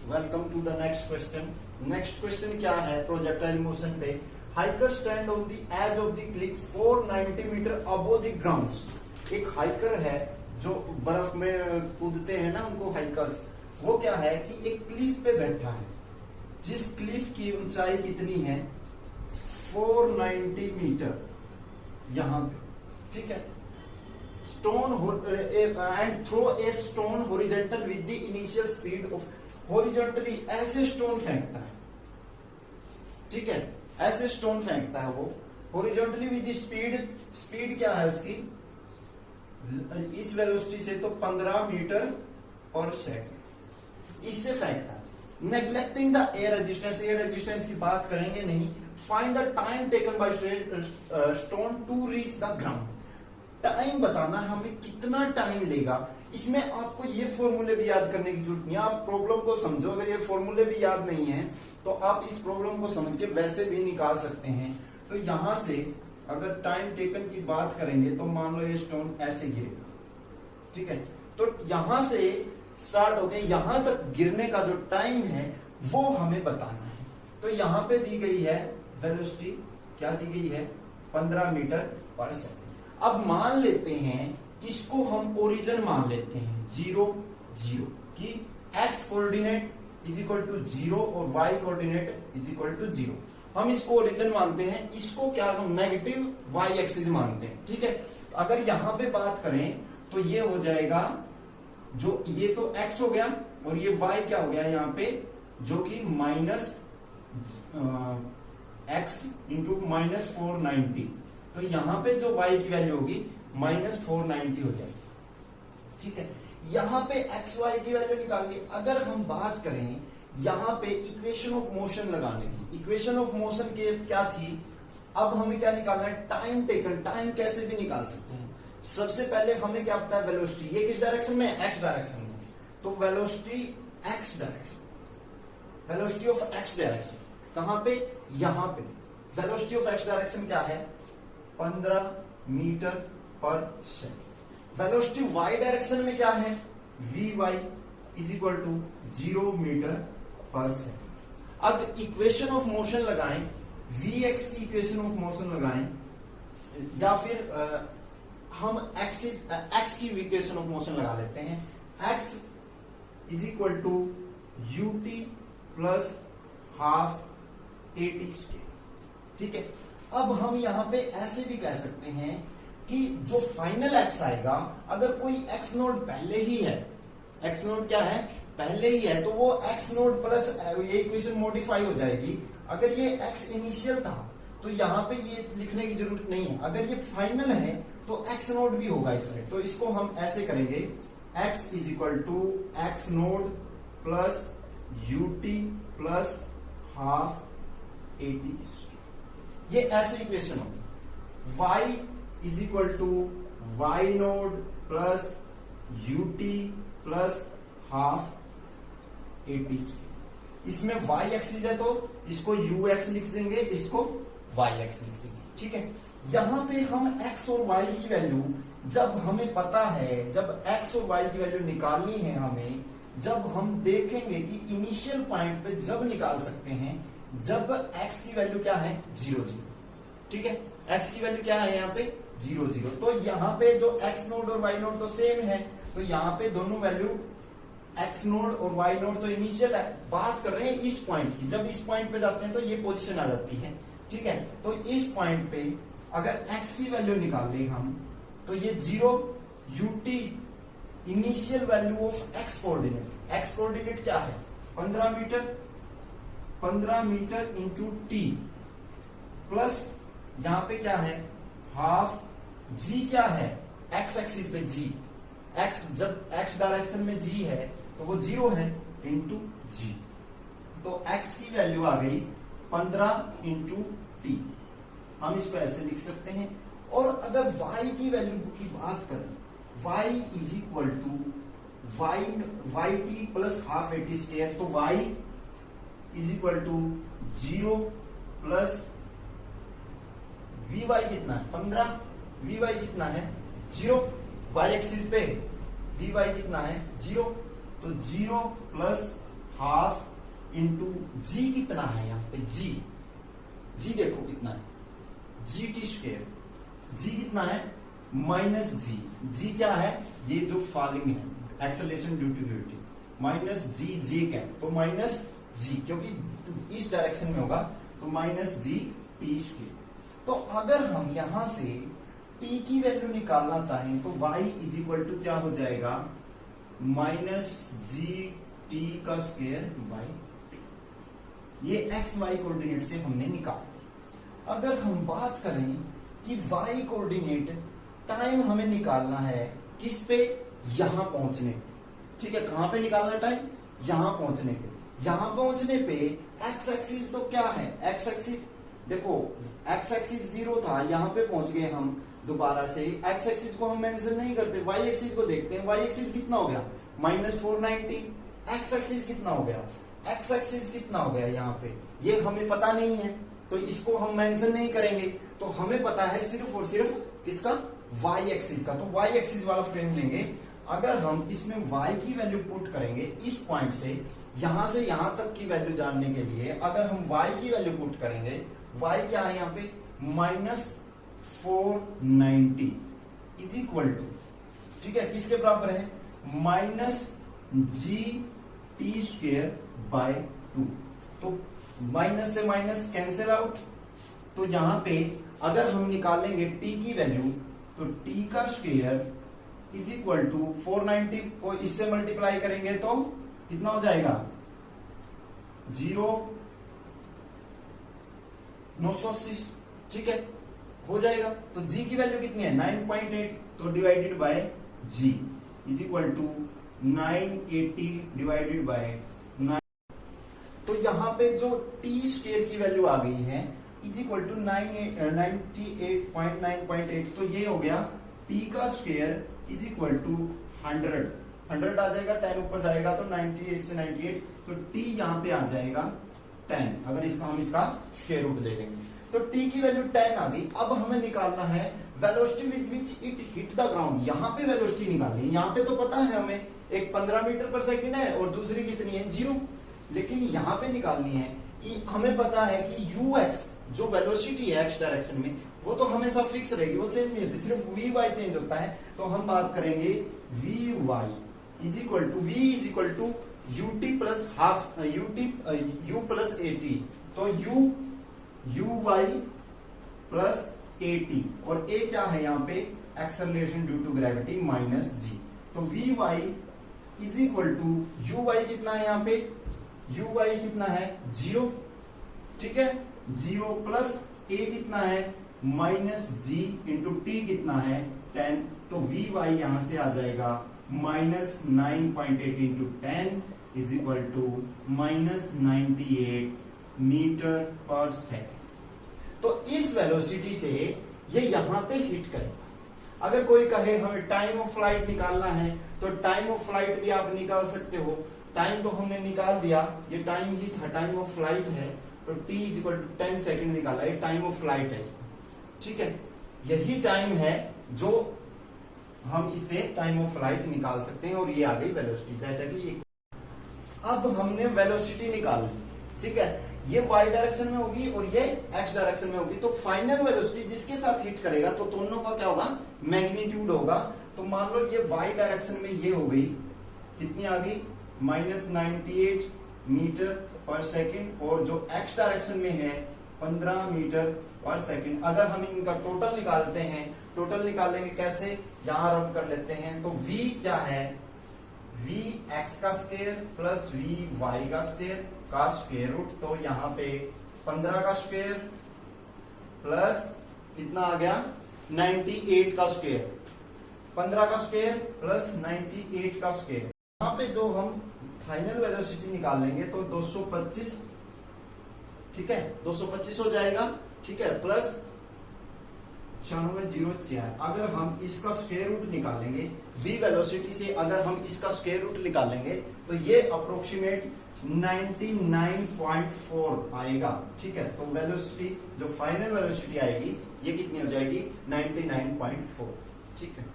Welcome to the next question. Next question क्या है? Projectile motion पे hiker stand on the edge of the cliff 490 metre above the ground. एक hiker है जो बर्फ में कूदते हैं ना, उनको हाइकर्स। वो क्या है कि एक क्लिफ पे बैठा है, जिस क्लिफ की ऊंचाई कितनी है 490 मीटर यहां पे, ठीक है। Stone and throw a stone horizontal with the initial speed of, horizontally ऐसे स्टोन फेंकता है, ठीक है, ऐसे स्टोन फेंकता है वो हॉरिजॉन्टली विद द स्पीड क्या है उसकी इस वेलोसिटी से तो 15 मीटर पर सेकंड इससे फेंकता है। Neglecting the air resistance, air resistance की बात करेंगे नहीं। Find the time taken by stone to reach the ground, time बताना हमें कितना टाइम लेगा। इसमें आपको ये फॉर्मूले भी याद करने की जरूरत नहीं है, आप प्रॉब्लम को समझो। अगर ये फॉर्मूले भी याद नहीं है तो आप इस प्रॉब्लम को समझ के वैसे भी निकाल सकते हैं। तो यहां से अगर टाइम टेकन की बात करेंगे तो मान लो ये स्टोन ऐसे गिरेगा, ठीक है। तो यहां से स्टार्ट होके यहां तक गिरने का जो टाइम है वो हमें बताना है। तो यहां पे दी गई है वेलोसिटी, क्या दी गई है 15 मीटर पर सेकंड। अब मान लेते हैं इसको हम ओरिजिन मान लेते हैं 0 0 की x coordinate is equal to 0 और y coordinate is equal to 0। हम इसको ओरिजिन मानते हैं, इसको क्या हम नेगेटिव y एक्सिस मानते हैं, ठीक है। अगर यहां पे बात करें तो ये हो जाएगा, जो ये तो x हो गया और ये y क्या हो गया यहां पे, जो कि माइनस x इंटू माइनस 490। तो यहां पे जो y की वैल्यू होगी माइनस 490 हो जाएगी, ठीक है। यहां पे एक्स वाई की वैल्यू निकालनी। अगर हम बात करें यहां पे इक्वेशन ऑफ मोशन लगाने की, इक्वेशन ऑफ मोशन के क्या थी, अब हमें क्या निकालना है टाइम टेकन। टाइम कैसे भी निकाल सकते हैं। सबसे पहले हमें क्या पता है वेलोसिटी, ये किस डायरेक्शन में है, एक्स डायरेक्शन में। तो velocity x direction, velocity of x direction कहां पे, यहां पे। वेलोसिटी ऑफ एक्स डायरेक्शन क्या है 15 metre per second. Velocity Y direction में क्या है Vy is equal to 0 metre per second. अब इक्वेशन ऑफ मोशन लगाएं, Vx की इक्वेशन ऑफ मोशन लगाएं, या फिर हम x की इक्वेशन ऑफ मोशन लगा लेते हैं। x is equal to ut plus half at square, ठीक है। अब हम यहां पे ऐसे भी कह सकते हैं कि जो फाइनल x आएगा, अगर कोई x नोड पहले ही है, x नोड क्या है पहले ही है, तो वो x नोड प्लस ये इक्वेशन मॉडिफाई हो जाएगी। अगर ये x इनिशियल था तो यहां पे ये लिखने की जरूरत नहीं है। अगर ये फाइनल है तो x नोड भी होगा इस साइड। तो इसको हम ऐसे करेंगे x is equal to x naught plus ut plus half at। ये ऐसे इक्वेशन होगी। y is equal to Y naught plus ut plus half at। इसमें y एक्सिस है तो इसको ux लिख देंगे, इसको y एक्सिस लिख देंगे, ठीक है। यहां पे हम x और y की वैल्यू जब हमें पता है, जब x और y की वैल्यू निकालनी है हमें, जब हम देखेंगे कि इनिशियल पॉइंट पे जब निकाल सकते हैं जब x की वैल्यू क्या है 0 0, ठीक है। x की वैल्यू क्या है यहाँ पे 0 0। तो यहाँ पे जो x नोड और y नोड तो सेम है, तो यहाँ पे दोनों वैल्यू x नोड और y नोड तो इनिशियल है। बात कर रहे हैं इस पॉइंट की, जब इस पॉइंट पे जाते हैं तो ये पोजीशन आ जाती है, ठीक है। तो इस पॉइंट पे अगर x की वैल्यू निकाल दें हम तो ये 0 ut initial value of x coordinate. x coordinate क्या है 15 मीटर इंटू t प्लस यहां पे क्या है हाफ g, क्या है x एक्सिस पे g, x जब x डायरेक्शन में g है तो वो 0 है इंटू g। तो x की वैल्यू आ गई 15 इंटू टी। हम इसको ऐसे लिख सकते हैं। और अगर y की वैल्यू की बात करें, y is equal to Y T plus half A T square. तो y is equal to 0 plus Vy कितना है 15, Vy कितना है 0, y एक्सिस पे Vy कितना है 0, तो 0 प्लस हाफ इंटू जी कितना है यहाँ पे, जी देखो कितना है, जी टी स्क्वायर, जी कितना है माइनस जी क्या है, ये जो फॉलिंग है acceleration due to gravity, minus G cap, तो माइनस जी क्योंकि इस डायरेक्शन में होगा तो माइनस जी टी स्क्वायर। तो अगर हम यहां से t की वैल्यू निकालना चाहें तो y इज इक्वल टू क्या हो जाएगा, माइनस जी टी का स्क्वायर बाई टी। ये एक्स वाई कोऑर्डिनेट से हमने निकाल दिया। अगर हम बात करें कि y कोऑर्डिनेट टाइम हमें निकालना है किस पे, यहां पहुंचने पे, ठीक है, कहां पे निकालना टाइम, यहां पहुंचने पे। यहां पहुंचने पे एक्स एक्सिस तो क्या है, एक्स एक्सिस देखो, एक्स एक्सिस 0 था, यहां पे पहुंच गए हम दोबारा से। एक्स एक्सिस को हम मेंशन नहीं करते, वाई एक्सिस को देखते हैं। वाई एक्सिस कितना हो गया, माइनस 490। एक्स एक्सिस कितना हो गया, एक्स एक्सिस कितना हो गया यहाँ पे, ये हमें पता नहीं है तो इसको हम मेंशन नहीं करेंगे। तो हमें पता है सिर्फ और सिर्फ किसका, वाई एक्सिस का। तो वाई एक्सिस वाला फ्रेम लेंगे। अगर हम इसमें y की वैल्यू पुट करेंगे इस पॉइंट से यहां तक की वैल्यू जानने के लिए, अगर हम y की वैल्यू पुट करेंगे, y क्या है यहाँ पे, माइनस 490 इज इक्वल टू, ठीक है, किसके बराबर है, minus G T square by 2। तो माइनस से माइनस कैंसिल आउट। तो यहां पे अगर हम निकालेंगे t की वैल्यू तो t का स्क्वेयर इज इक्वल टू 490 को इससे मल्टीप्लाई करेंगे तो कितना हो जाएगा, 980, ठीक है, हो जाएगा। तो g की वैल्यू कितनी है, 9.8, तो divided by g is equal to 980 divided by 9। तो यहां पे जो t स्क्वायर की वैल्यू आ गई है इज इक्वल टू 98.9.8, तो ये हो गया t का स्क्वायर इज इक्वल टू 100 आ जाएगा, 10 ऊपर जाएगा तो 98 से 98, तो t यहाँ पे आ जाएगा 10। अगर इसका हम इसका स्क्वायर रूट ले लेंगे तो t की वैल्यू 10 आ गई। अब हमें निकालना है velocity with which it hit the ground. यहाँ पे वेलोसिटी निकालनी है, यहाँ पे तो पता है हमें, एक 15 मीटर पर सेकंड है और दूसरी कितनी है, 0। लेकिन यहाँ पे निकालनी है कि हमें पता है कि ux जो वेलोसिटी है x डायरेक्शन में वो तो हमेशा फिक्स रहेगी, वो चेंज नहीं होती, सिर्फ vy चेंज होता है। तो हम बात करेंगे vy is equal to ut plus half u plus at, तो uy प्लस at, और a क्या है यहाँ पे, acceleration due to gravity minus g। तो vy is equal to uy कितना है यहाँ पे, uy कितना है 0, ठीक है, 0 प्लस a कितना है माइनस जी इंटू टी कितना है 10, तो vy यहां से आ जाएगा minus 9.8 into 10 is equal to minus 98 metre per second. तो इस वेलोसिटी से ये यहां पे हिट करेगा। अगर कोई कहे हमें टाइम ऑफ फ्लाइट निकालना है तो टाइम ऑफ फ्लाइट भी आप निकाल सकते हो। टाइम तो हमने निकाल दिया, ये टाइम ही था, टाइम ऑफ फ्लाइट है, तो t is equal to 10 second निकाला, ये टाइम ऑफ फ्लाइट है, ठीक है, यही टाइम है जो हम इससे टाइम ऑफ फ्लाइट निकाल सकते हैं। और ये आ गई वेलोसिटी, कहता है कि अब हमने वेलोसिटी निकाल ली, ठीक है, ये y डायरेक्शन में होगी और ये x डायरेक्शन में होगी। तो फाइनल वेलोसिटी जिसके साथ हिट करेगा तो दोनों का क्या होगा, मैग्नीट्यूड होगा। तो मान लो ये y डायरेक्शन में ये हो गई, कितनी आ गई, माइनस 98 मीटर पर सेकेंड, और जो x डायरेक्शन में है 15 मीटर पर सेकेंड। अगर हम इनका टोटल निकालते हैं, टोटल निकालेंगे कैसे, यहां रब कर लेते हैं। तो v क्या है, v x का स्क्वायर प्लस v y का स्क्वायर रूट, तो यहाँ पे 15 का स्क्वायर प्लस कितना आ गया 98 का स्क्वायर, 15 का स्क्वायर प्लस 98 का स्क्वायर। यहाँ पे जो हम फाइनल वेलोसिटी निकालेंगे तो 225, ठीक है, 225 हो जाएगा, ठीक है, प्लस 9604। अगर हम इसका स्क्वायर रूट निकालेंगे v वेलोसिटी से, अगर हम इसका स्क्वायर रूट निकालेंगे तो ये अप्रोक्सीमेट 99.4 आएगा, ठीक है। तो वेलोसिटी जो फाइनल वेलोसिटी आएगी ये कितनी हो जाएगी, 99.4, ठीक है।